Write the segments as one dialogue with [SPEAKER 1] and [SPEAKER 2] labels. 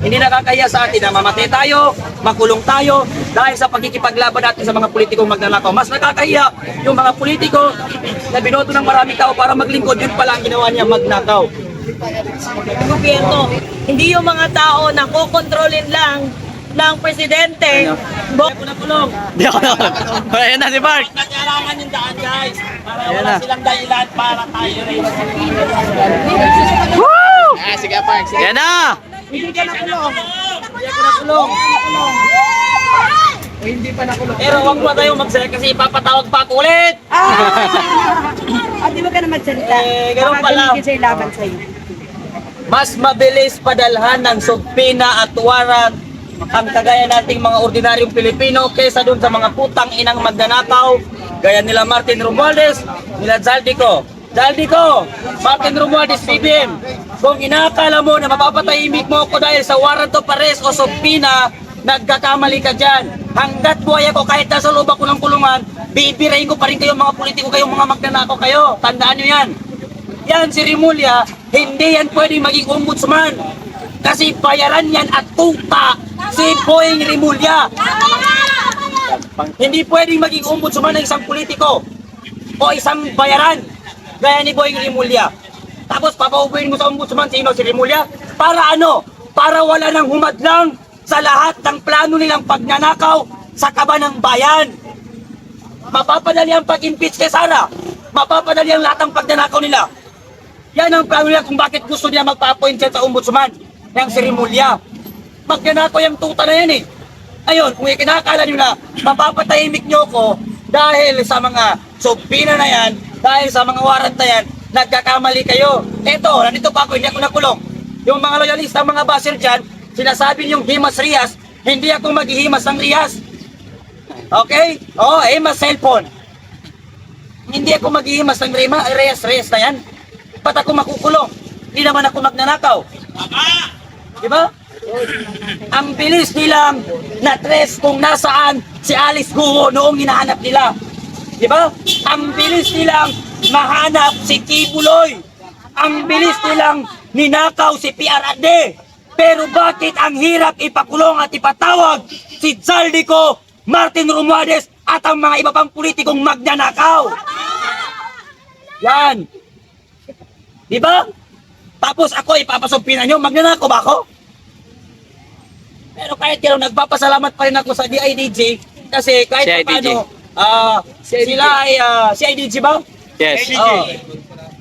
[SPEAKER 1] Hindi nakakahiya sa atin na mamatay tayo, makulong tayo dahil sa pagkikipaglaban natin sa mga politikong magnanakaw. Mas nakakahiya yung mga politiko na binoto ng maraming tao para maglingkod, yun pala ang ginawa niya, magnakaw.
[SPEAKER 2] Gobyerno, hindi yung mga tao na kukontrolin lang ng presidente.
[SPEAKER 3] Di ako na. Ayan na si Mark.
[SPEAKER 1] Kailangan yung daan, guys, para
[SPEAKER 3] Ayan
[SPEAKER 1] wala
[SPEAKER 3] na.
[SPEAKER 1] silang dahilan para tayo rin.
[SPEAKER 3] Woo!
[SPEAKER 4] Sige, Park. Sige.
[SPEAKER 3] Ayan na.
[SPEAKER 1] Hindi ka nakulong. Hindi ka nakulong. Pero wag mo tayong magsaya kasi ipapatawag pa ako ulit.
[SPEAKER 2] Di ba ka na magsalita?
[SPEAKER 1] Ganun pala.
[SPEAKER 2] Sa'yo laban sa'yo.
[SPEAKER 1] Mas mabilis padalhan ng subpina at warrant ang kagaya nating mga ordinaryong Pilipino kaysa dun sa mga putang inang magnanakaw gaya nila Martin Romualdez, nila Zaldico. Zaldico, Martin Romualdez, PBM, kung inaakala mo na mapapatahimik mo ako dahil sa warrant of arrest o subpina, nagkakamali ka dyan. Hanggat buhay ako, kahit nasa loob ako ng kulungan, bibirahin ko pa rin kayo mga politiko, kayong mga magnanakaw kayo. Tandaan nyo yan. Yan si Rimulya, hindi yan pwedeng maging ombudsman. Kasi bayaran yan at tuta si Boying Rimulya. Hindi pwedeng maging ombudsman ng isang politiko o isang bayaran gaya ni Boying Rimulya. Tapos papaubuin mo sa ombudsman sino si Rimulya? Para ano? Para wala nang humadlang sa lahat ng plano nilang pagnanakaw sa kaban ng bayan. Mapapadali ang pag-impeach kay Sara. Mapapadali ang lahat ng pagnanakaw nila. Yan ang plano nila kung bakit gusto niya magpa-appoint siya sa ombudsman. Yang si Rimulya. Magnanakaw yung tuta na yan eh. Ayun, kung ikinakala nyo na mapapatahimik nyo ko dahil sa mga subpina na yan, dahil sa mga warrant na yan, nagkakamali kayo. Eto, nandito pa ako, hindi ako nakulong. Yung mga loyalista, mga baser dyan, sinasabi niyong Himas Rias, hindi ako maghihimas ng Rias. Okay? Oo, Himas cellphone. Hindi ako maghihimas ng Rias na yan. Ba't ako makukulong? Hindi naman ako magnanakaw. Diba? Ang bilis nilang na-trace kung nasaan si Alice Guo noong hinahanap nila. Diba? Ang bilis nilang mahanap si Kibuloy. Ang bilis nilang ninakaw si PRD. Pero bakit ang hirap ipakulong at ipatawag si Zaldico, Martin Romualdez at ang mga iba pang politikong magnanakaw? Yan. Diba? Tapos ako ipapasumpinan nyo, magnanakaw ba ako? Pero kahit yun, nagpapasalamat pa rin ako sa DIDG kasi kahit
[SPEAKER 3] CIDG.
[SPEAKER 1] paano, sila ay CIDG ba?
[SPEAKER 3] Yes.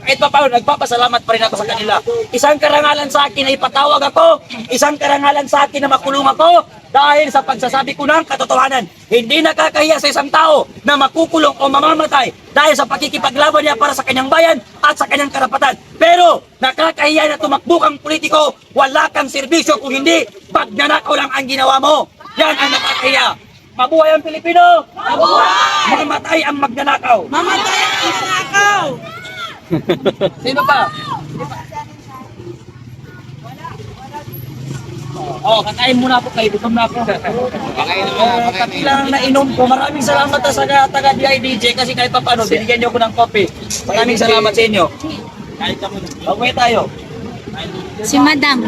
[SPEAKER 1] Kahit pa paano, nagpapasalamat pa rin ako sa kanila. Isang karangalan sa akin na ipatawag ako, isang karangalan sa akin na makulong ako dahil sa pagsasabi ko ng katotohanan. Hindi nakakahiya sa isang tao na makukulong o mamamatay dahil sa pakikipaglaban niya para sa kanyang bayan at sa kanyang karapatan. Pero nakakahiya na tumakbo kang politiko, wala kang serbisyo kung hindi pagnanakaw lang ang ginawa mo. Yan ang nakakahiya. Mabuhay ang Pilipino! Mabuhay! Mamatay ang magnanakaw!
[SPEAKER 2] Mamatay ang magnanakaw!
[SPEAKER 1] Sino pa? Oh, kakain muna po kayo. Gutom na ako. Pati lang nainom ko. Maraming salamat sa taga DIDG kasi kahit pa paano, binigyan niyo ako ng kopi. Maraming salamat sa inyo. Pag-uwi tayo.
[SPEAKER 5] Si Madam.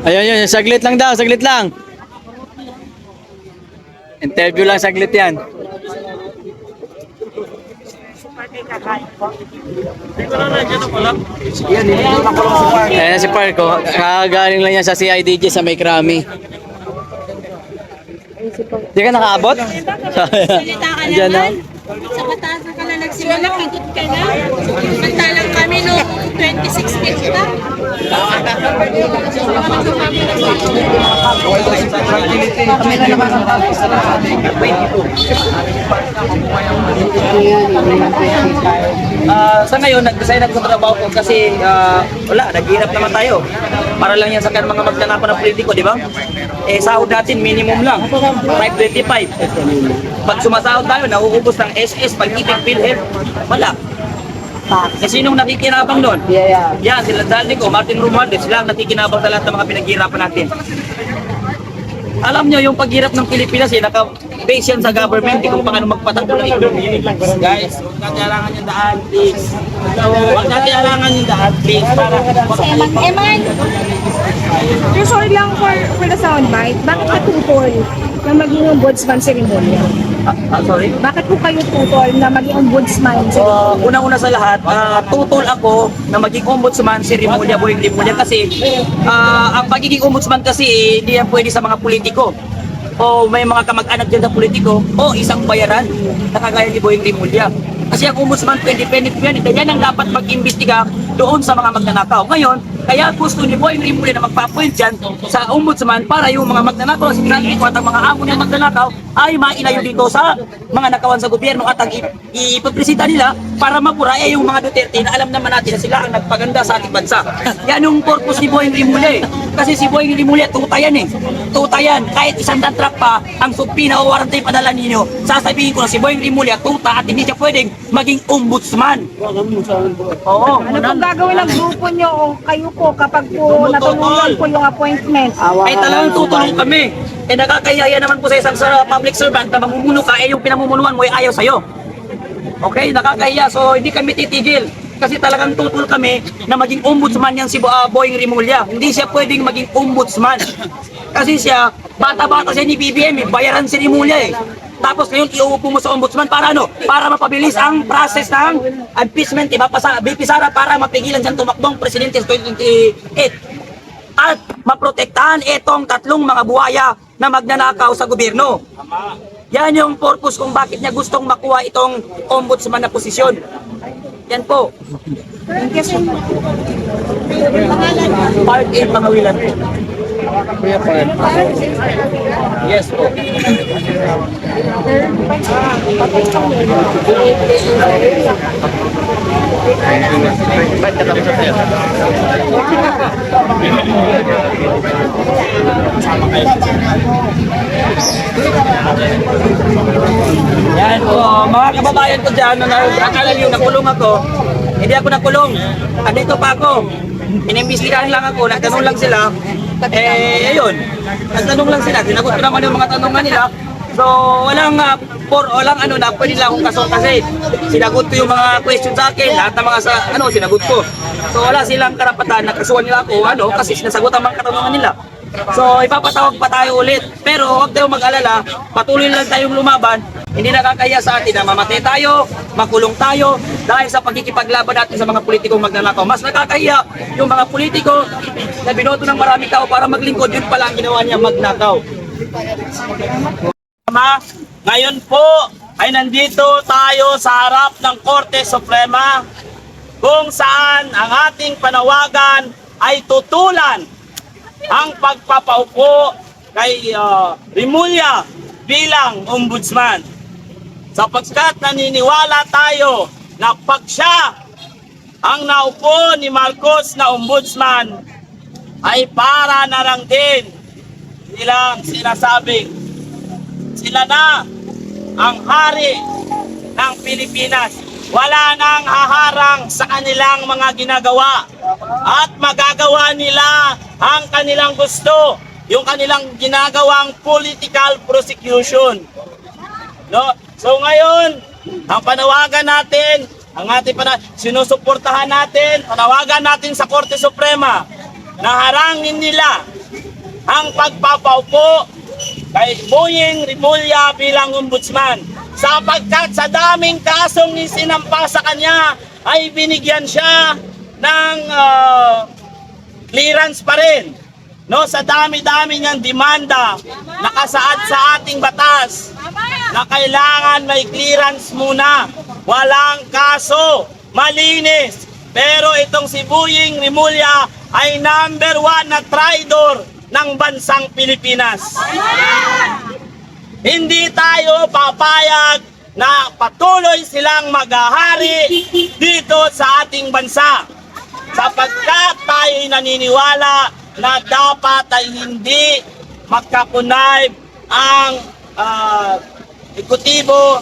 [SPEAKER 3] Ayun, yun. Saglit lang daw. Saglit lang. Interview lang. Saglit yan. Ayan na si Parko. Kagaling lang yan sa CIDG sa May Krami. Di ka nakaabot?
[SPEAKER 5] Salita ka
[SPEAKER 3] Andyan na.
[SPEAKER 5] naman. Sa batasan ka na nagsimula, pigot ka na. Samantalang kami noong 2016 pa.
[SPEAKER 1] Sa ngayon, nag-design ako ng trabaho ko kasi wala, naghihirap naman tayo. Para lang yan sa mga magnanakaw na politiko, di ba? Eh, sahod natin minimum lang, 525. Pag sumasahod tayo, nauubos ng SS, pag-ibig, PhilHealth, wala. Eh, sinong nakikinabang doon? Yan, sila Zaldico, Martin Romualdez, sila ang nakikinabang sa lahat ng mga pinaghihirapan natin. Alam nyo, yung paghirap ng Pilipinas, naka-base yan sa government, kung paano magpatakbo ng economy. Guys, huwag natin alangan yung daan, please. Huwag natin alangan yung daan, please. Para
[SPEAKER 5] Si Mang Eman.
[SPEAKER 4] Pero sorry lang for the soundbite, bakit natutol na maging ombudsman si Remulla?
[SPEAKER 1] Sorry?
[SPEAKER 4] Bakit po kayo tutol na maging ombudsman si Remulla?
[SPEAKER 1] Unang-una sa lahat, tutol ako na maging ombudsman si Remulla, Boying Remulla kasi ang pagiging ombudsman kasi hindi yan pwede sa mga politiko o may mga kamag-anak dyan sa politiko o isang bayaran na kagaya ni Boying Remulla. Kasi ang ombudsman, independent yan. Yan ang dapat mag-imbestiga doon sa mga magnanakaw. Ngayon, kaya gusto ni Boying Remulla na magpa-appoint dyan sa ombudsman para yung mga magnanakaw, si Franco at ang mga amo ng magnanakaw ay mailayo dito sa mga nakawan sa gobyerno at ang ipapresenta nila para mapura yung mga Duterte na alam naman natin na sila ang nagpaganda sa ating bansa. Yan yung purpose ni Boying Remulla eh. Kasi si Boying Remulla tutayan eh. Tutayan. Kahit isang truck pa ang sugpi na o warranty padala ninyo, sasabihin ko na si Boying Remulla tuta at hindi siya pwedeng maging ombudsman. Oo.
[SPEAKER 4] Ano pong gagawin ng grupo nyo o kayo po kapag po natulungan po yung appointment?
[SPEAKER 1] Ay talagang tutulong kami. Eh nakakayaya naman po sa isang public servant na mamumuno ka, eh yung pinamumunuan mo ay ayaw sa'yo. Okay, nakakahiya. So hindi kami titigil. Kasi talagang tutulong kami na maging ombudsman yan si Boying Remulla. Hindi siya pwedeng maging ombudsman. Kasi siya, bata-bata siya ni BBM, bayaran si Remulla eh. Tapos ngayon iuupo mo sa ombudsman para ano? Para mapabilis ang process ng impeachment, BP Sara para mapigilan siyang tumakbong presidente sa 2028. At maprotektahan itong tatlong mga buhaya na magnanakaw sa gobyerno. Yan yung purpose kung bakit niya gustong makuha itong ombudsman na posisyon. Yan po.
[SPEAKER 4] Thank you, sir.
[SPEAKER 1] Part 8 mga wilan. Yes po. Yan po, mga kababayan ko dyan, akala niyo nakulong ako. Hindi ako nakulong. Andito pa ako. Inimbestigahan lang ako, nagtanong lang sila. Ayun. Nagtanong lang sila. Sinagot ko naman yung mga tanongan nila. So, walang ano na, pwede lang akong kaso kasi sinagot ko yung mga question sa akin, lahat ng mga sinagot ko. So, wala silang karapatan na kasuhan nila ako, kasi sinasagot ang mga katanungan nila. So, ipapatawag pa tayo ulit. Pero huwag tayong mag-alala, patuloy lang tayong lumaban. Hindi nakakaya sa atin na mamatay tayo, makulong tayo dahil sa pagkikipaglaban natin sa mga politikong magnanakaw. Mas nakakaya yung mga politiko na binoto ng maraming tao para maglingkod, yun pala ang ginawa niya, magnakaw.
[SPEAKER 6] Ngayon po ay nandito tayo sa harap ng Korte Suprema kung saan ang ating panawagan ay tutulan ang pagpapaupo kay Remulla bilang ombudsman. Sapagkat naniniwala tayo na pag siya ang naupo ni Marcos na ombudsman ay para na lang din nilang sinasabing sila na ang hari ng Pilipinas. Wala nang haharang sa kanilang mga ginagawa at magagawa nila ang kanilang gusto, yung kanilang ginagawang political prosecution. No? So ngayon, ang panawagan natin, sinusuportahan natin, panawagan natin sa Korte Suprema na harangin nila ang pagpapaupo kay Boying Remulla bilang ombudsman. Sapagkat sa daming kasong isinampa sa kanya ay binigyan siya ng clearance pa rin. No, sa dami-dami niyang demanda nakasaad sa ating batas na kailangan may clearance muna. Walang kaso, malinis. Pero itong si Boying Remulla ay number 1 na traidor ng bansang Pilipinas. Hindi tayo papayag na patuloy silang maghahari dito sa ating bansa. Sapagkat tayo'y naniniwala na dapat ay hindi magkakunayb ang ekutibo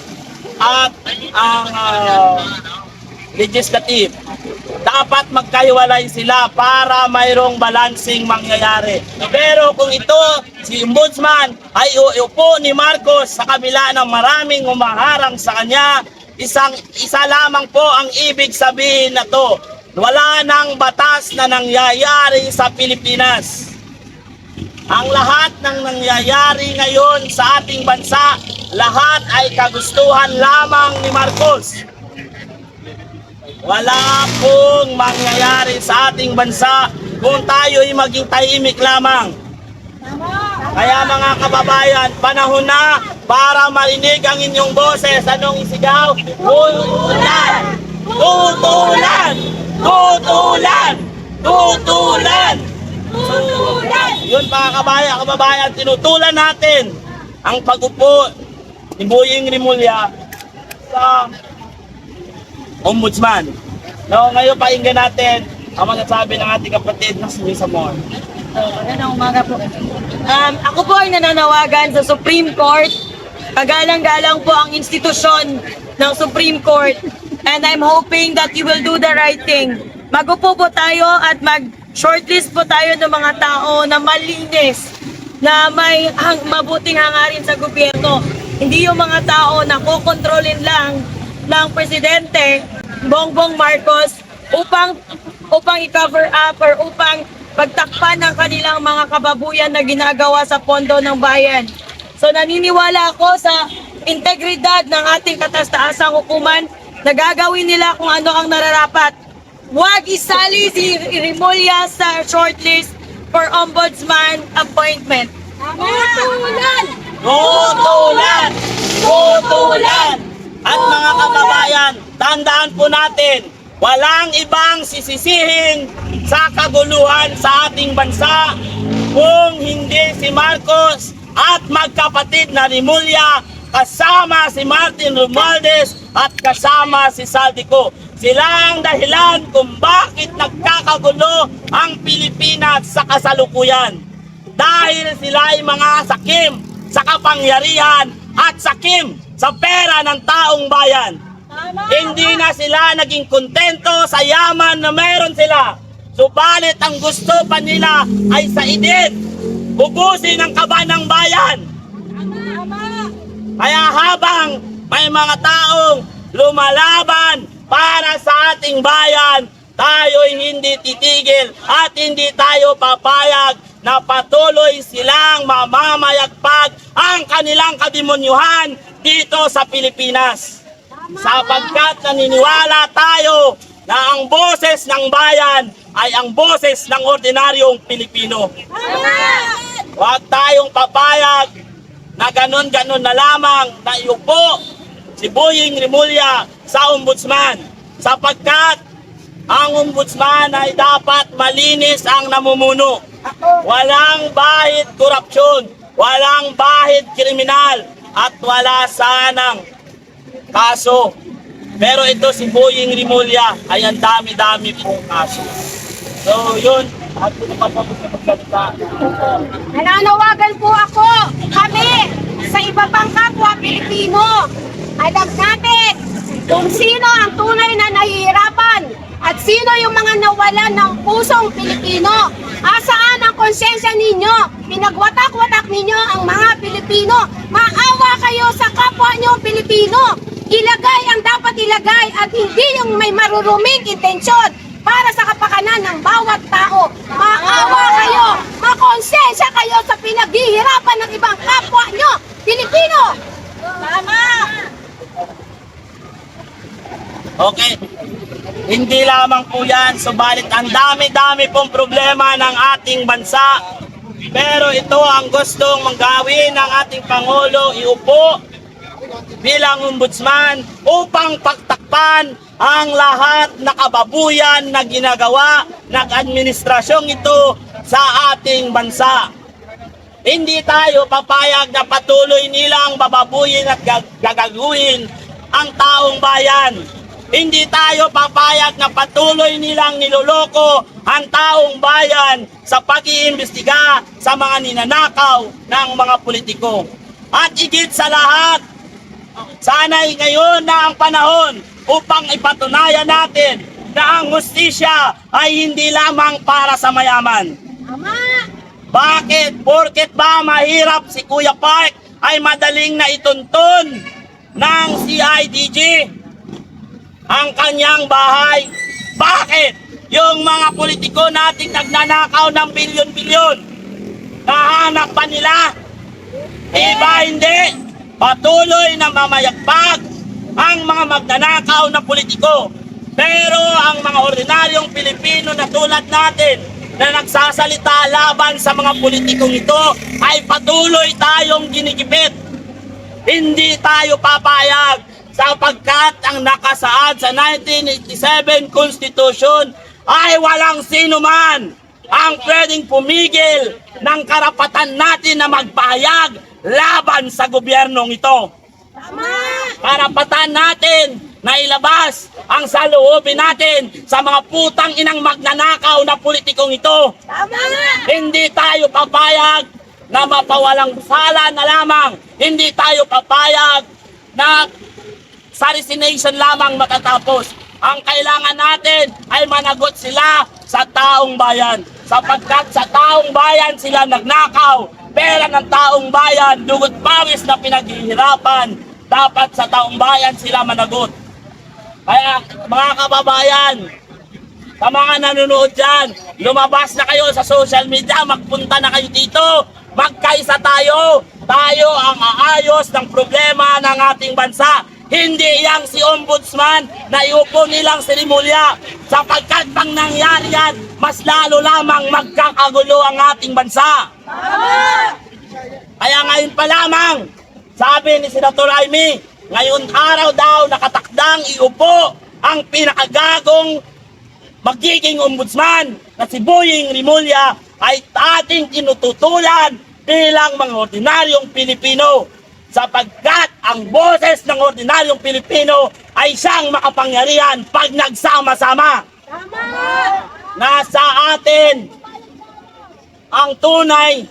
[SPEAKER 6] at ang legislative. Dapat magkahiwalay sila para mayroong balancing mangyayari. Pero kung ito, si ombudsman ay uupo ni Marcos sa kabila ng maraming humaharang sa kanya, isa lamang po ang ibig sabihin na to. Wala nang batas na nangyayari sa Pilipinas. Ang lahat ng nangyayari ngayon sa ating bansa, lahat ay kagustuhan lamang ni Marcos. Wala pong mangyayari sa ating bansa kung tayo'y maging tahimik lamang. Kaya mga kababayan, panahon na para marinig ang inyong boses. Anong isigaw? Tutulan! Tutulan! Tutulan! Tutulan! Yun mga kababayan, tinutulan natin ang pag-upo ni Boying Rimulya sa Ombudsman. No, ngayon pakinggan natin ang masasabi ng ating kapatid na si Lisa Moore.
[SPEAKER 2] Magandang umaga po. Ako po ay nananawagan sa Supreme Court. Kagalang-galang po ang institusyon ng Supreme Court. And I'm hoping that you will do the right thing. Magupo po tayo at mag-shortlist po tayo ng mga tao na malinis, na may mabuting hangarin sa gobyerno. Hindi yung mga tao na kukontrolin lang ng Presidente Bongbong Marcos upang i-cover up or upang pagtakpan ng kanilang mga kababuyan na ginagawa sa pondo ng bayan. So naniniwala ako sa integridad ng ating kataas-taasang hukuman na gagawin nila kung ano ang nararapat. Huwag isali si Rimulya sa shortlist for ombudsman appointment.
[SPEAKER 5] Tutulan!
[SPEAKER 6] Tutulan! Tutulan! At mga kababayan, tandaan po natin, walang ibang sisisihin sa kaguluhan sa ating bansa kung hindi si Marcos at magkapatid na Rimulya kasama si Martin Romualdez at kasama si Saldico. Sila ang dahilan kung bakit nagkakagulo ang Pilipinas sa kasalukuyan. Dahil sila ay mga sakim sa kapangyarihan at sakim sa pera ng taong bayan. Hindi na sila naging kontento sa yaman na meron sila. Subalit ang gusto pa nila ay sa edit, ubusin ang kaba ng bayan. Kaya habang may mga taong lumalaban para sa ating bayan, tayo'y hindi titigil at hindi tayo papayag na patuloy silang mamamayagpag ang kanilang kademonyuhan dito sa Pilipinas. Sapagkat naniniwala tayo na ang boses ng bayan ay ang boses ng ordinaryong Pilipino. Huwag tayong papayag na ganon-ganon na lamang na iupo si Boying Rimulya sa ombudsman. Sapagkat ang ombudsman ay dapat malinis ang namumuno. Walang bahid korupsyon, walang bahid kriminal, at wala sanang kaso. Pero ito si Boying Rimulya ay ang dami-dami pong kaso. So yun, at kung napapagod na magsalita.
[SPEAKER 4] Nananawagan po ako, kami, sa iba pang kapwa Pilipino. Alam natin kung sino ang tunay na nahihirapan at sino yung mga nawalan ng pusong Pilipino. Asaan ang konsensya ninyo? Pinagwatak-watak ninyo ang mga Pilipino. Maawa kayo sa kapwa nyo Pilipino. Ilagay ang dapat ilagay at hindi yung may maruruming intensyon para sa kapakanan ng bawat tao. Maawa kayo, makonsensya kayo sa pinaghihirapan ng ibang kapwa nyo Pilipino. Tama!
[SPEAKER 6] Okay. Hindi lamang po yan, subalit ang dami-dami pong problema ng ating bansa. Pero ito ang gustong manggawin ng ating Pangulo, iupo bilang ombudsman upang pagtakpan ang lahat na kababuyan na ginagawa ng administrasyong ito sa ating bansa. Hindi tayo papayag na patuloy nilang bababuyin at gagaguhin ang taong bayan. Hindi tayo papayag na patuloy nilang niloloko ang taong bayan sa pag-iimbestiga sa mga ninanakaw ng mga politiko. At higit sa lahat, sana'y ngayon na ang panahon upang ipatunayan natin na ang hustisya ay hindi lamang para sa mayaman. Bakit? Porket ba mahirap si Kuya Park ay madaling na ituntun ng CIDG ang kanyang bahay? Bakit? Yung mga politiko nating nagnanakaw ng bilyon-bilyon, Kahanap pa nila. Iba hindi. Patuloy na mamayagpag ang mga magnanakaw na politiko. Pero ang mga ordinaryong Pilipino na tulad natin na nagsasalita laban sa mga politikong ito ay patuloy tayong ginigipit. Hindi tayo papayag sapagkat ang nakasaad sa 1987 Constitution ay walang sino man ang pwedeng pumigil ng karapatan natin na magpahayag laban sa gobyernong ito. Karapatan natin na ilabas ang saloobin natin sa mga putang inang magnanakaw na politikong ito. Hindi tayo papayag na mapawalang sala na lamang. Hindi tayo papayag na sa resignation lamang matatapos. Ang kailangan natin ay managot sila sa taong bayan. Sapagkat sa taong bayan sila nagnakaw. Pera ng taong bayan, dugot pawis na pinaghihirapan. Dapat sa taong bayan sila managot. Kaya mga kababayan, sa mga nanonood dyan, lumabas na kayo sa social media, magpunta na kayo dito, magkaisa tayo. Tayo ang aayos ng problema ng ating bansa. Hindi yang si Ombudsman na iupo nilang Rimulya. Sapagkat pang nangyari yan, mas lalo lamang magkakagulo ang ating bansa. Kaya ngayon pa lamang, sabi ni Senator Amy, ngayon araw daw nakatakdang iupo ang pinakagagong magiging ombudsman na si Boying Rimulya ay ating tinututulan bilang mga ordinaryong Pilipino sapagkat ang boses ng ordinaryong Pilipino ay siyang makapangyarihan pag nagsama-sama. Nasa atin ang tunay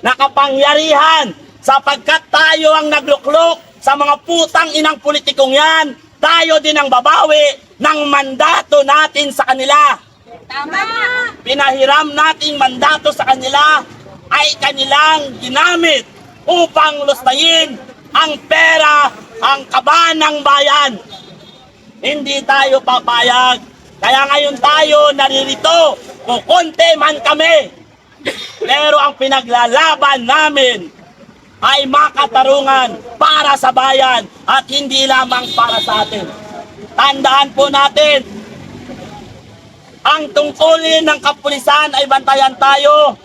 [SPEAKER 6] na kapangyarihan sapagkat tayo ang nagluklok sa mga putang inang politikong yan, tayo din ang babawi ng mandato natin sa kanila. Pinahiram nating mandato sa kanila ay kanilang ginamit upang lustayin ang pera, ang kaban ng bayan. Hindi tayo papayag. Kaya ngayon tayo naririto, kukunti man kami. Pero ang pinaglalaban namin ay makatarungan para sa bayan at hindi lamang para sa atin. Tandaan po natin, ang tungkulin ng kapulisan ay bantayan tayo.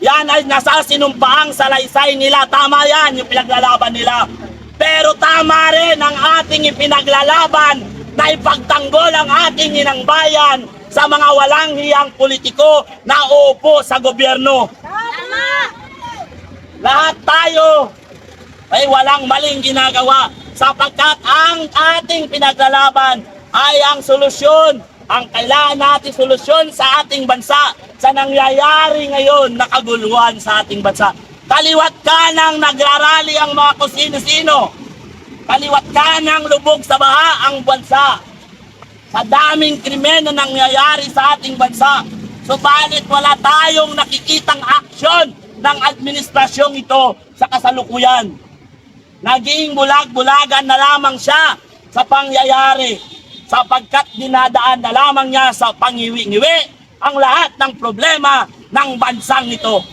[SPEAKER 6] Yan ay nasa sinumpaang salaysay nila. Tama yan, yung pinaglalaban nila. Pero tama rin ang ating ipinaglalaban na ipagtanggol ang ating inang bayan sa mga walang hiyang politiko na uupo sa gobyerno. Lahat tayo ay walang maling ginagawa sapagkat ang ating pinaglalaban ay ang solusyon, ang kailangan natin solusyon sa ating bansa sa nangyayari ngayon na kaguluhan sa ating bansa. Kaliwat kanang nagrarally ang mga kusino-sino. Kaliwat kanang lubog sa baha ang bansa. Sa daming krimen na nangyayari sa ating bansa. Subalit wala tayong nakikitang aksyon ng administrasyong ito sa kasalukuyan. Naging bulag-bulagan na lamang siya sa pangyayari sapagkat dinadaan na lamang niya sa pangiwi-ngiwi ang lahat ng problema ng bansang ito.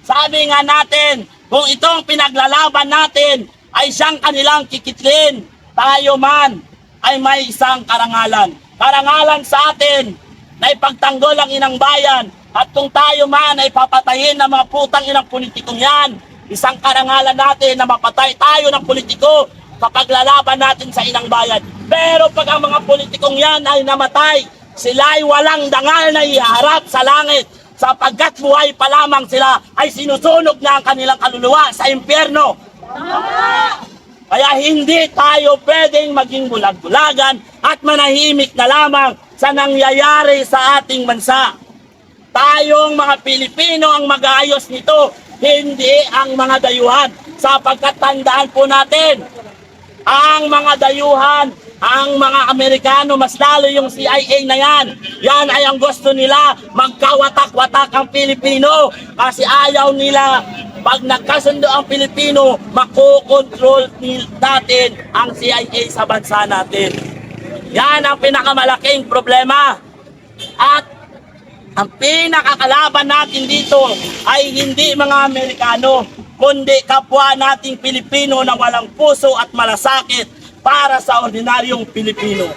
[SPEAKER 6] Sabi nga natin, kung itong pinaglalaban natin ay siyang kanilang kikitlin, tayo man ay may isang karangalan. Karangalan sa atin na ipagtanggol ang inang bayan. At kung tayo man ay papatayin ng mga putang inang politikong yan, isang karangalan natin na mapatay tayo ng politiko kapag lalaban natin sa inang bayan. Pero pag ang mga politikong yan ay namatay, sila ay walang dangal na iharap sa langit sapagkat buhay pa lamang sila ay sinusunog na ang kanilang kaluluwa sa impyerno. Kaya hindi tayo pwedeng maging bulag-bulagan at manahimik na lamang sa nangyayari sa ating bansa. Tayong mga Pilipino ang mag-aayos nito, hindi ang mga dayuhan. Sapagkat tandaan po natin, ang mga dayuhan, ang mga Amerikano, mas lalo yung CIA na yan. Yan ay ang gusto nila, magkawatak-watak ang Pilipino. Kasi ayaw nila, pag nagkasundo ang Pilipino, makokontrol natin ang CIA sa bansa natin. Yan ang pinakamalaking problema. At Ang pinakakalaban natin dito ay hindi mga Amerikano, kundi kapwa nating Pilipino na walang puso at malasakit para sa ordinaryong Pilipino.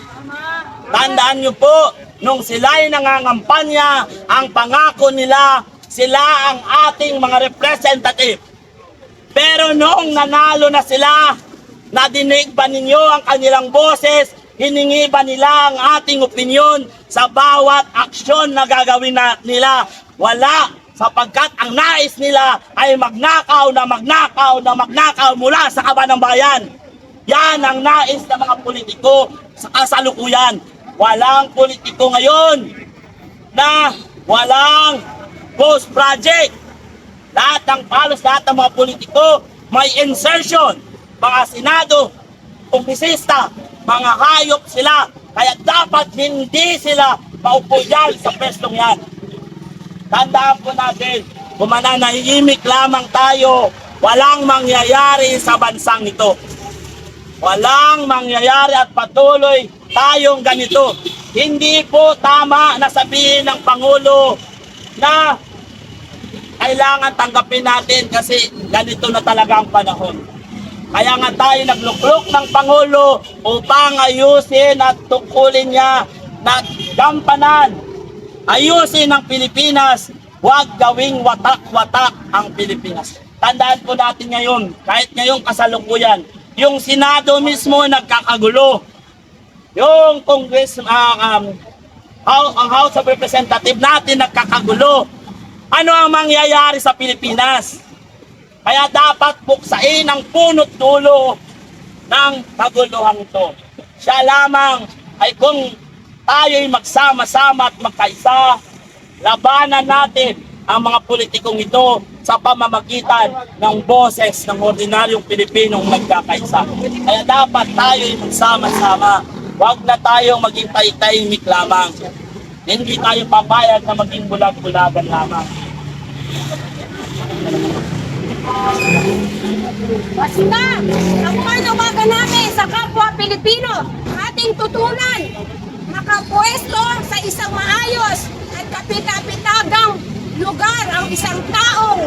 [SPEAKER 6] Tandaan niyo po, nung sila'y nangangampanya, ang pangako nila, sila ang ating mga representative. Pero nung nanalo na sila, nadinig ba ninyo ang kanilang boses? Hiningi ba nila ang ating opinyon sa bawat aksyon na gagawin nila? Wala, sapagkat ang nais nila ay magnakaw mula sa kaban ng bayan. Yan ang nais ng mga politiko sa kasalukuyan. Walang politiko ngayon na walang post project. Lahat ng mga politiko may insertion. Mga senado, opisista, mga hayop sila. Kaya dapat hindi sila maupo dyan sa pwestong yan. Tandaan po natin, kung mananahimik lamang tayo, walang mangyayari sa bansang ito. Walang mangyayari at patuloy tayong ganito. Hindi po tama na sabihin ng Pangulo na kailangan tanggapin natin kasi ganito na talaga ang panahon. Kaya nga tayo nagluklok ng Pangulo upang ayusin at tukulin niya na gampanan. Ayusin ang Pilipinas, huwag gawing watak-watak ang Pilipinas. Tandaan po natin ngayon, kahit ngayong kasalukuyan, yung Senado mismo nagkakagulo. Yung Congress, ang House of Representatives natin nagkakagulo. Ano ang mangyayari sa Pilipinas? Kaya dapat buksain ang punot dulo ng kaguluhan ito. Siya lamang ay kung tayo'y magsama-sama at magkaisa, labanan natin ang mga politikong ito sa pamamagitan ng boses ng ordinaryong Pilipinong nagkakaisa. Kaya dapat tayo'y magsama-sama. Huwag na tayong maging tay-tahimik lamang. Hindi tayo papayag na maging bulag-bulagan lamang.
[SPEAKER 4] Basta, ang panawagan namin sa kapwa Pilipino, ating tutunan, makapwesto sa isang maayos at kapit-kapitagang lugar ang isang taong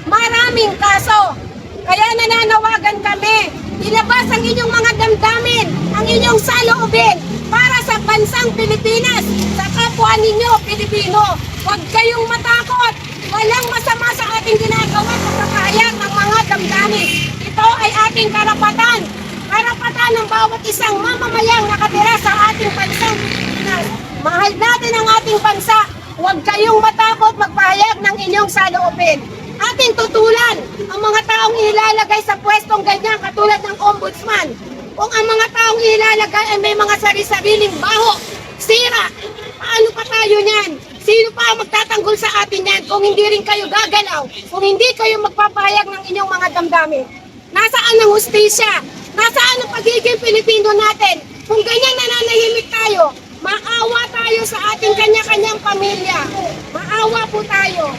[SPEAKER 4] maraming kaso. Kaya nananawagan kami, ilabas ang inyong mga damdamin, ang inyong saloobin para sa bansang Pilipinas, sa kapwa ninyo Pilipino. Huwag kayong matakot. Walang masama sa ating ginagawa sa pagpapahayag ng mga damdamin. Ito ay ating karapatan. Karapatan ng bawat isang mamamayang nakatira sa ating bansang Pilipinas. Mahal natin ang ating bansa. Huwag kayong matakot magpahayag ng inyong saloobin. Ating tutulan ang mga taong ilalagay sa pwestong ganyan katulad ng ombudsman. Kung ang mga taong ilalagay ay may mga sari-sariling baho, sira, paano pa tayo niyan? Sino pa ang magtatanggol sa atin yan kung hindi rin kayo gagalaw, kung hindi kayo magpapahayag ng inyong mga damdamin? Nasaan ang hustisya? Nasaan ang pagiging Pilipino natin? Kung ganyan nananahimik tayo, maawa tayo sa ating kanya-kanyang pamilya. Maawa po tayo.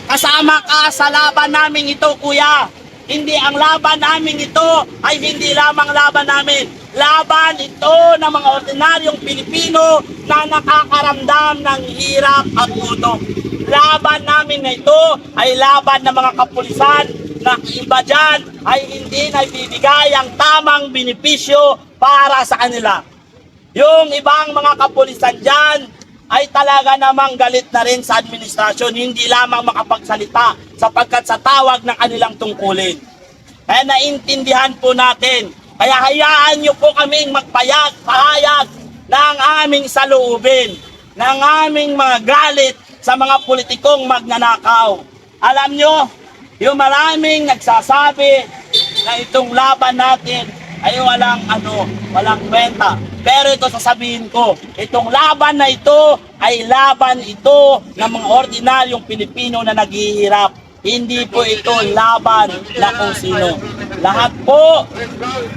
[SPEAKER 6] Kasama ka sa laban namin ito, kuya. Hindi ang laban namin ito ay hindi lamang laban namin. Laban ito ng mga ordinaryong Pilipino na nakakaramdam ng hirap at gutom. Laban namin na ito ay laban ng mga kapulisan na iba dyan ay hindi naibibigay ang tamang benepisyo para sa kanila. Yung ibang mga kapulisan dyan ay talaga namang galit na rin sa administrasyon, hindi lamang makapagsalita sapagkat sa tawag ng kanilang tungkulin. Kaya naintindihan po natin. Kaya hayaan niyo po kaming pahayag ng aming saloobin, ng aming mga galit sa mga politikong magnanakaw. Alam niyo, yung maraming nagsasabi na itong laban natin ay walang kwenta. Pero ito sasabihin ko, itong laban na ito ay laban ito ng mga ordinaryong Pilipino na naghihirap. Hindi po ito laban na kung sino. Lahat po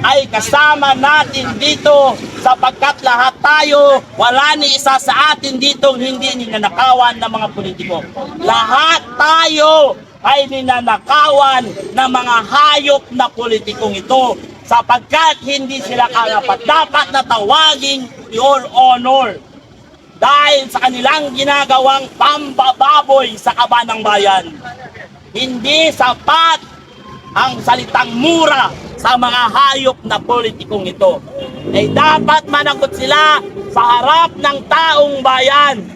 [SPEAKER 6] ay kasama natin dito sapagkat lahat tayo, wala ni isa sa atin dito hindi ninanakawan ng mga politiko. Lahat tayo ay ninanakawan ng mga hayop na politikong ito sapagkat hindi sila karapat-dapat na tawaging your honor. dahil sa kanilang ginagawang pambababoy sa kaba ng bayan. Hindi sapat ang salitang mura sa mga hayop na politikong ito. Ay dapat managot sila sa harap ng taong bayan.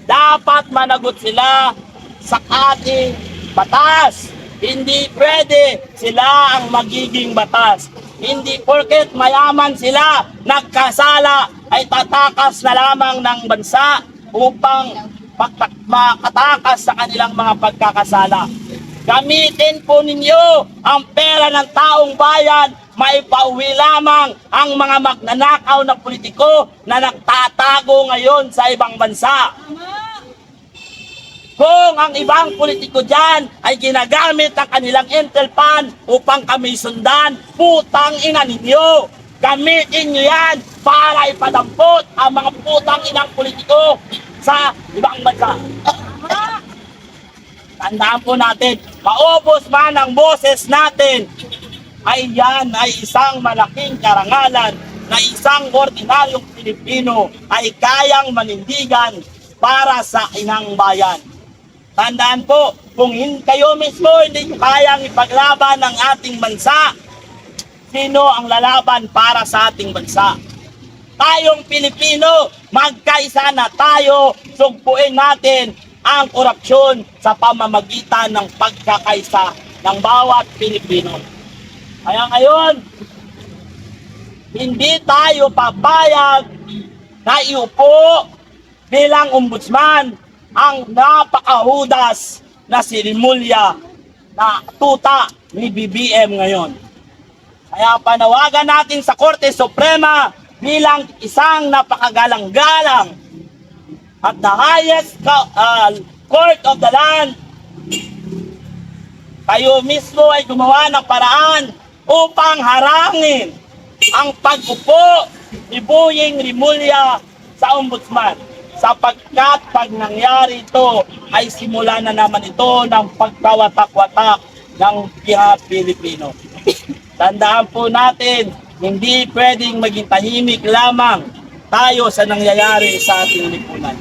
[SPEAKER 6] Dapat managot sila sa ating batas. Hindi pwede sila ang magiging batas. Hindi porket mayaman sila, nagkasala, ay tatakas na lamang ng bansa upang makatakas sa kanilang mga pagkakasala. Gamitin po ninyo ang pera ng taong bayan, maipauwi lamang ang mga magnanakaw na politiko na nagtatago ngayon sa ibang bansa. Kung ang ibang politiko dyan ay ginagamit ang kanilang intel pan upang kami sundan, putang ina ninyo. Gamitin nyo yan para ipadampot ang mga putang inang politiko sa ibang bansa. Tandaan po natin, maubos man ang boses natin, ay yan ay isang malaking karangalan na isang ordinaryong Pilipino ay kayang manindigan para sa inang bayan. Tandaan po, kung kayo mismo hindi kayang ipaglaban ng ating bansa, sino ang lalaban para sa ating bansa? Tayong Pilipino, magkaisa na tayo, sugpuin natin ang korupsyon sa pamamagitan ng pagkakaisa ng bawat Pilipino. Kaya ngayon, hindi tayo papayag na iupo bilang ombudsman ang napakahudas na si Remulla na tuta ni BBM ngayon. Kaya panawagan natin sa Korte Suprema bilang isang napakagalang-galang at the highest court of the land, kayo mismo ay gumawa ng paraan upang harangin ang pag-upo ni Boying Remulla sa ombudsman. Sapagkat pag nangyari ito, ay simula na naman ito ng pagkawatak-watak ng piha Pilipino. Tandaan po natin, hindi pwedeng maging tahimik lamang tayo sa nangyayari sa ating lipunan.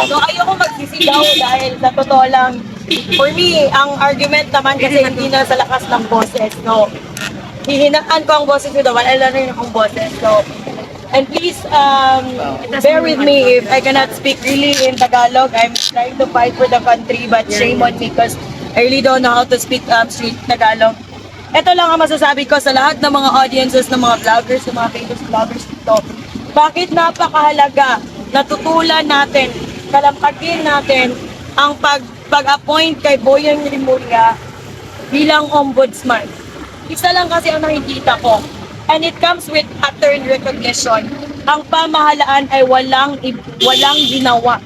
[SPEAKER 2] So ayoko magsisigaw dahil sa totoo lang, for me, ang argument naman kasi hindi na sa lakas ng boses, no? Hihinaan ko ang boses ko daw, wala rin akong boses, so. And please, bear with me if I cannot speak really in Tagalog. I'm trying to fight for the country, but shame on me because I really don't know how to speak straight Tagalog. Ito lang ang masasabi ko sa lahat ng mga audiences ng mga vloggers, ng mga famous vloggers dito. Bakit napakahalaga na tutulan natin, kalampagin natin ang pag-appoint kay Boying Remulla bilang ombudsman. Isa lang kasi ang nakikita ko. And it comes with pattern recognition. Ang pamahalaan ay walang ginawa.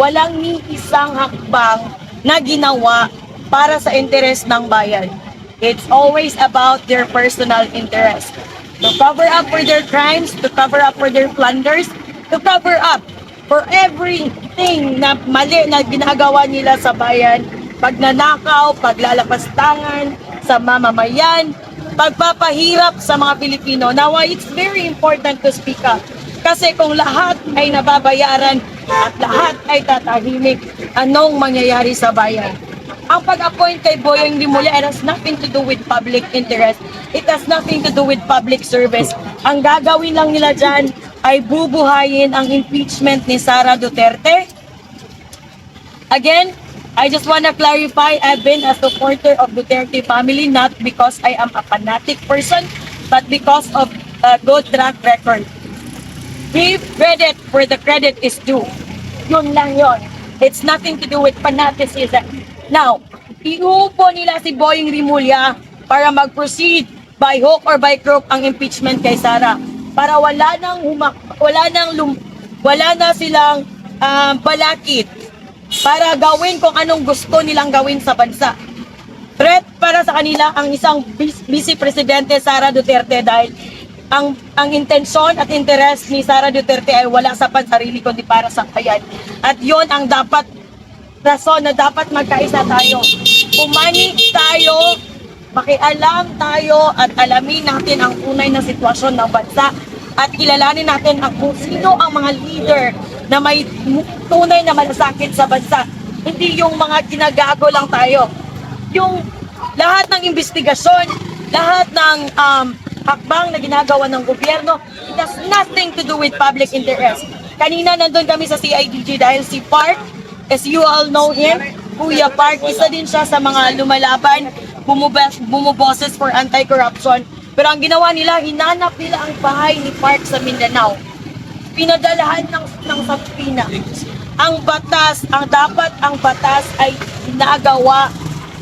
[SPEAKER 2] Walang ni isang hakbang na ginawa para sa interes ng bayan. It's always about their personal interest. To cover up for their crimes, to cover up for their plunders, to cover up for everything na mali na ginagawa nila sa bayan, pagnanakaw, paglalapastangan sa mamamayan, pagpapahirap sa mga Pilipino. Now, it's very important to speak up. Kasi kung lahat ay nababayaran at lahat ay tatahimik, anong mangyayari sa bayan? Ang pag-appoint kay Boying Remulla, it has nothing to do with public interest. It has nothing to do with public service. Ang gagawin lang nila dyan ay bubuhayin ang impeachment ni Sara Duterte. Again, I just want to clarify, I've been a supporter of Duterte family, not because I am a fanatic person, but because of a good track record. Give credit where the credit is due. Yun lang yun. It's nothing to do with fanaticism. Now, iuupo nila si Boying Remulla para mag-proceed by hook or by crook ang impeachment kay Sara. Para wala na silang balakid para gawin kung anong gusto nilang gawin sa bansa. Threat para sa kanila ang isang Vice Presidente Sara Duterte dahil ang intensyon at interes ni Sara Duterte ay wala sa pansarili kundi para sa bayan. At yon ang dapat rason na dapat magkaisa tayo. Pumanig tayo, makialam tayo at alamin natin ang tunay na sitwasyon ng bansa at kilalanin natin kung sino ang mga leader na may tunay na malasakit sa bansa. Hindi yung mga ginagago lang tayo. Yung lahat ng investigasyon, lahat ng hakbang na ginagawa ng gobyerno, it has nothing to do with public interest. Kanina nandun kami sa CIDG dahil si Park, as you all know him, Kuya Park, isa din siya sa mga lumalaban, bumuboses for anti-corruption. Pero ang ginawa nila, hinanap nila ang bahay ni Park sa Mindanao. Pinadalahan ng Sapina. Ang batas ay ginagawa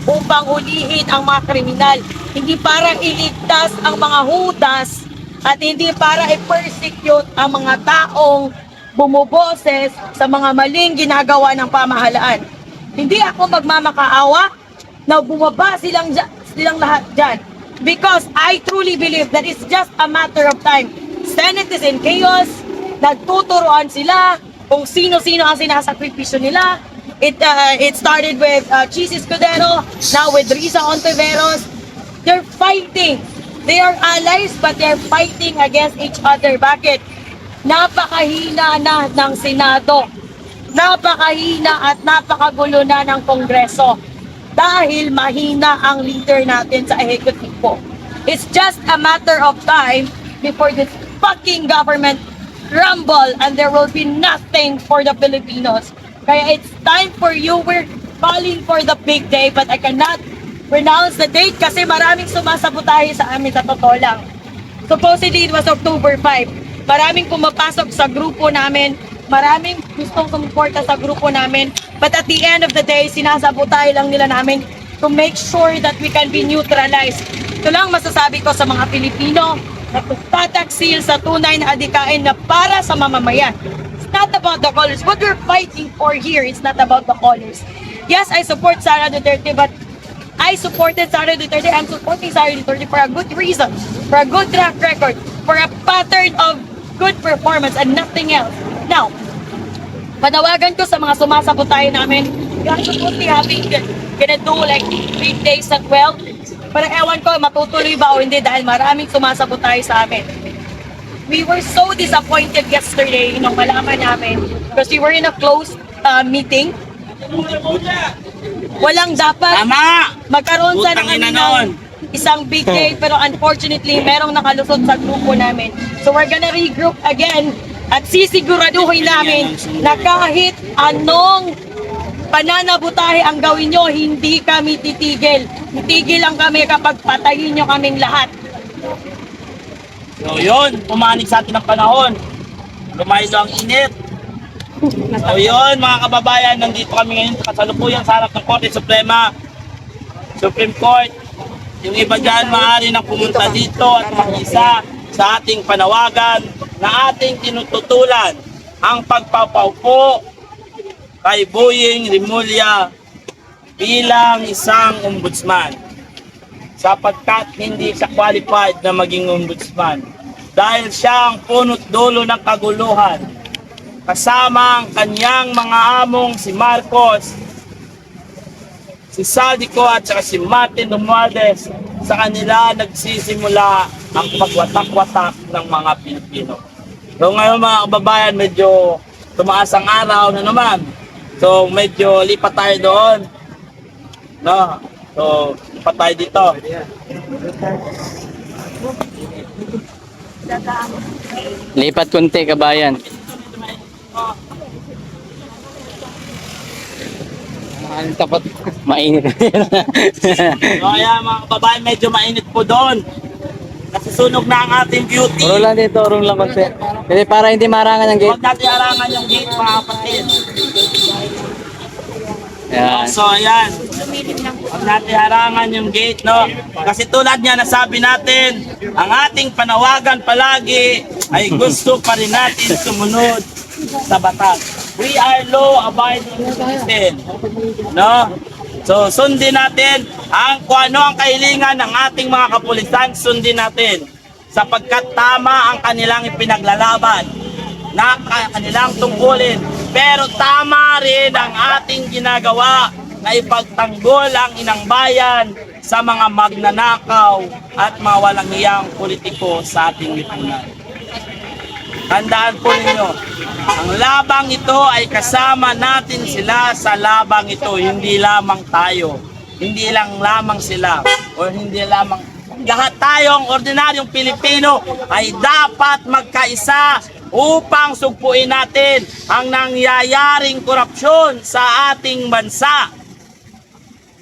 [SPEAKER 2] upang hulihin ang mga kriminal. Hindi para iligtas ang mga hudas at hindi para i-persecute ang mga taong bumuboses sa mga maling ginagawa ng pamahalaan. Hindi ako magmamakaawa na bumaba silang lahat dyan. Because I truly believe that it's just a matter of time. Senate is in chaos. Nagtuturoan sila kung sino-sino ang sinasakripisyo nila. It started with Chis Escudero, now with Risa Ontiveros. They're fighting. They are allies but they're fighting against each other. Bakit? Napakahina na ng Senado. Napakahina at napakagulo na ng Kongreso. Dahil mahina ang leader natin sa ehekutibo. It's just a matter of time before this fucking government crumble and there will be nothing for the Filipinos. Kaya it's time for you. We're calling for the big day but I cannot pronounce the date kasi maraming sumasabotahe sa amin sa totoo lang. Supposedly it was October 5. Maraming pumapasok sa grupo namin. Maraming gustong sumuporta sa grupo namin. But at the end of the day, sinasabotahe lang nila namin to make sure that we can be neutralized. Ito lang masasabi ko sa mga Pilipino na tataksil sa tunay na adikain na para sa mamamayan. It's not about the colors. What we're fighting for here is not about the colors. Yes, I support Sara Duterte, but I supported Sara Duterte. I'm supporting Sara Duterte for a good reason, for a good track record, for a pattern of good performance and nothing else. Now, panawagan ko sa mga sumasabotahe namin, we are supposed to gonna do like 3 days at 12. Pero ewan ko, matutuloy ba o hindi dahil maraming sumasabotahe sa amin. We were so disappointed yesterday nung malaman namin because we were in a closed meeting. Walang dapat magkaroon sana kami ng isang big day pero unfortunately merong nakalusot sa grupo namin. So we're gonna regroup again at sisiguraduhin namin na kahit anong pananabutahe ang gawin nyo, hindi kami titigil. Titigil lang kami kapag patayin nyo kaming lahat.
[SPEAKER 6] So yun, pumanig sa atin ang panahon. Lumaylo ang init. So yun mga kababayan, nandito kami ngayon kasalukuyan sa harap ng Korte Suprema, Supreme Court. Yung iba dyan maaari nang pumunta dito at makisa sa ating panawagan na ating tinututulan ang pagpapaupo kay Boying Rimulya bilang isang ombudsman sapagkat hindi siya qualified na maging ombudsman dahil siya ang punot dulo ng kaguluhan kasama ang kanyang mga among si Marcos, si Saldico at saka si Martin Romualdez. Sa kanila nagsisimula ang pagwatak-watak ng mga Pilipino. So ngayon mga kababayan, medyo tumaas ang araw na naman. So medyo lipat tayo doon. No? So lipat tayo dito.
[SPEAKER 3] Lipat konti, kabayan. Ang tapat. Mainit.
[SPEAKER 6] So ayan mga kababayan, medyo mainit po doon. Nasusunog na ang ating beauty.
[SPEAKER 3] Urong lang dito, urong lang konti. Kasi para hindi marangan ang
[SPEAKER 6] Huwag
[SPEAKER 3] gate.
[SPEAKER 6] natin harangan yung gate mga kapatid.
[SPEAKER 3] Ayan.
[SPEAKER 6] So ayan, huwag natin harangan yung gate, no? Kasi tulad niya nasabi natin, ang ating panawagan palagi ay gusto pa rin natin sumunod sa batas. We are law-abiding citizen, no? So sundin natin kung ano ang kahilingan ng ating mga kapulisan, sundin natin sapagkat tama ang kanilang ipinaglalaban na kanilang tungkulin. Pero tama rin ang ating ginagawa na ipagtanggol ang inang bayan sa mga magnanakaw at mga walang hiyang politiko sa ating lipunan. Tandaan po ninyo, ang labang ito ay kasama natin sila sa labang ito, hindi lamang tayo. Hindi lang lamang sila o hindi lamang lahat tayong ordinaryong Pilipino ay dapat magkaisa upang sugpuin natin ang nangyayaring korupsyon sa ating bansa.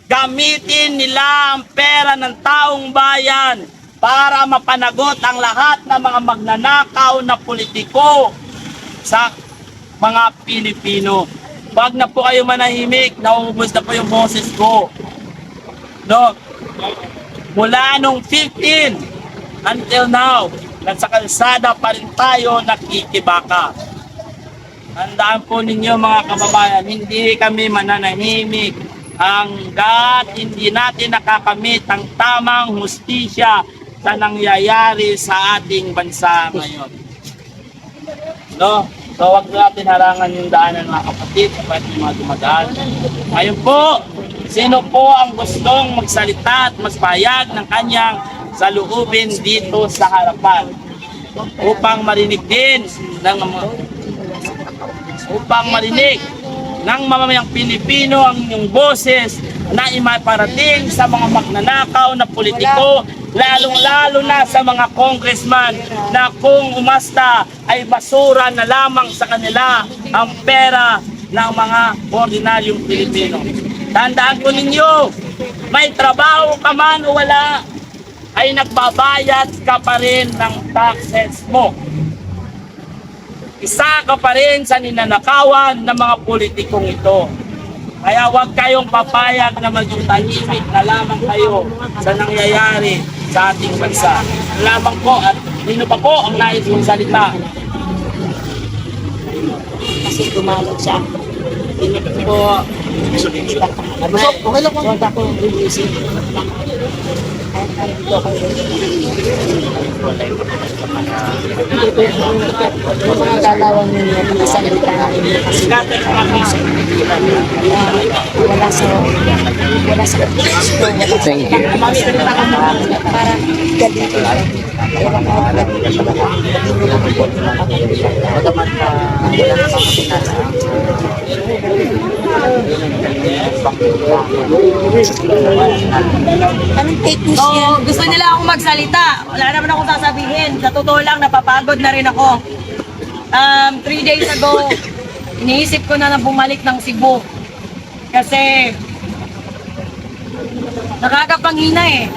[SPEAKER 6] Gamitin nila ang pera ng taong bayan para mapanagot ang lahat ng mga magnanakaw na politiko sa mga Pilipino. Wag na po kayo manahimik, nauubos na po yung boses ko. No? Mula nung 15 until now, nasa kalsada pa rin tayo nakikibaka. Tandaan po ninyo mga kababayan, hindi kami mananahimik hanggat hindi natin nakakamit ang tamang hustisya sa nangyayari sa ating bansa ngayon. No? So wag natin harangan yung daanan mga kapatid kapag may mga dumadaan. Ngayon po, sino po ang gustong magsalita at magpahayag ng kanyang saloobin dito sa harapan upang marinig din ng mamamayang Pilipino ang inyong boses na imaparating sa mga magnanakaw na politiko, lalong-lalo na sa mga congressman na kung umasta ay basura na lamang sa kanila ang pera ng mga ordinaryong Pilipino. Tandaan po ninyo, may trabaho ka man o wala, ay nagbabayad ka pa rin ng taxes mo. Isa ka pa rin sa ninanakawan ng mga politikong ito. Kaya huwag kayong papayag na maging tahimik na lamang kayo sa nangyayari sa ating bansa. Lamang po at sino pa po ang nais mong salita?
[SPEAKER 2] Kasi gumalag siya.
[SPEAKER 6] Sino po?
[SPEAKER 2] Okay lang po. Huwag ako releasing. Yung mga gagawin ninyo, pagkasalita namin kasi wala sa
[SPEAKER 3] Thank you.
[SPEAKER 2] para galitin. Anong take news yan?
[SPEAKER 5] Gusto nila akong magsalita. Wala naman akong sasabihin. Sa totoo lang, napapagod na rin ako. 3 days ago, iniisip ko na bumalik ng Cebu. Kasi nakakapanghina eh.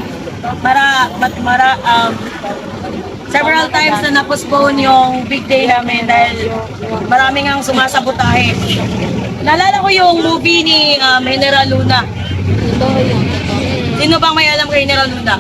[SPEAKER 5] Several times na na-postpone yung big day namin dahil maraming ang sumasabotahe. Naalala ko yung movie ni General Luna. Sino bang may alam kay General Luna?